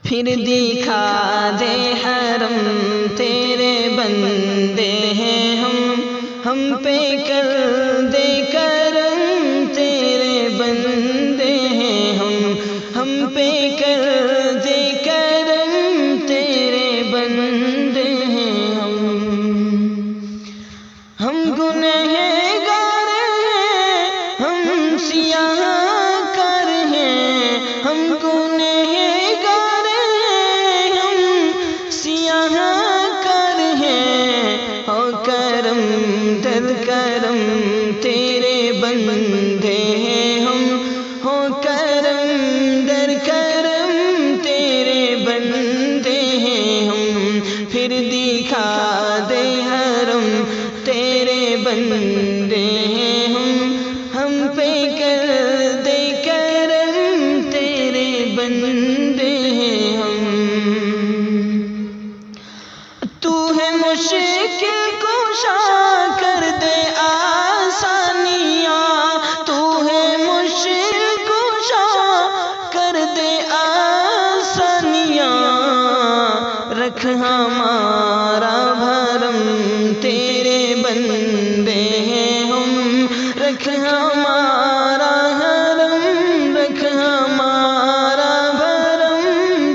پھر دکھا دے حرم تیرے بندے ہیں ہم پہ کر دے کرم تیرے بندے ہیں ہم پہ کر دے کرم تیرے بندے ہیں ہم گنہگار ہیں ہم سیاہ کار ہیں ہم گنہگار ہیں ہم سیاہ کار ہیں ہو کرم در کرم تیرے بندے ہیں ہو کرم در کرم تیرے بندے ہیں پھر دکھا دے حرم تیرے بندے ہیں ہم پہ کر دے کرم تیرے بندے ہیں تو ہے مشکل کشا کر دے آسانیاں تو ہے مشکل کشا کر دے آسانیاں رکھ ہمارا بھرم تیرے بندے ہیں رکھ ہمارا حرم رکھ ہمارا بھرم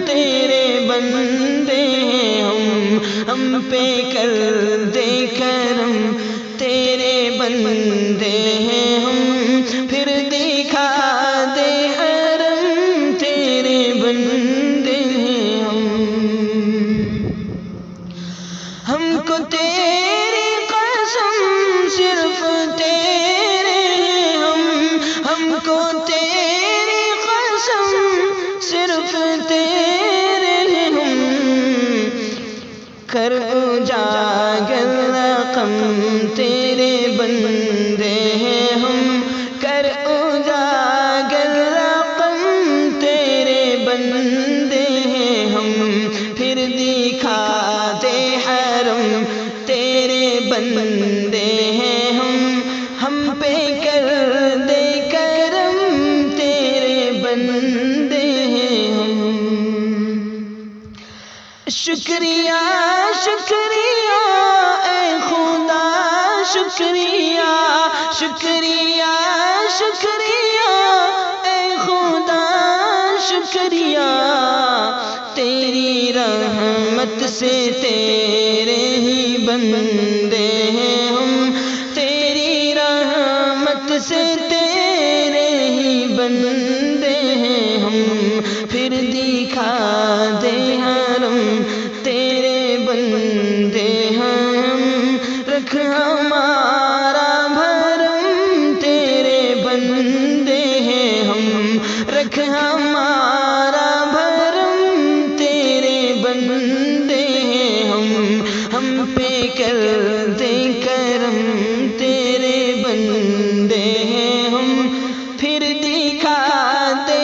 تیرے بندے ہیں ہم پہ کر دے کرم تیرے بندے ہیں پھر دکھا دے حرم تیرے بندے ہیں ہم کو تیری قسم صرف تیرے ہم کو تیری قسم صرف تیرے کر اجاگر رقم تیرے بندے ہیں کر اجاگر رقم تیرے بندے ہیں پھر دکھا دے حرم تیرے بندے ہیں ہم پہ کر دے کرم تیرے بندے ہیں شکریہ شکریہ اے خدا شکریہ شکریہ شکریہ اے خدا شکریہ تیری رحمت سے تیرے ہی بندے ہیں تیری رحمت سے تیرے ہی بندے ہیں پھر دکھا دے حرم تیرے بندے ہیں رکھ ہمارا بھرم تیرے بندے ہیں رکھ ہمارا بھرم تیرے بندے ہیں ہم پہ کر دے کرم تیرے بندے ہیں پھر دکھا دے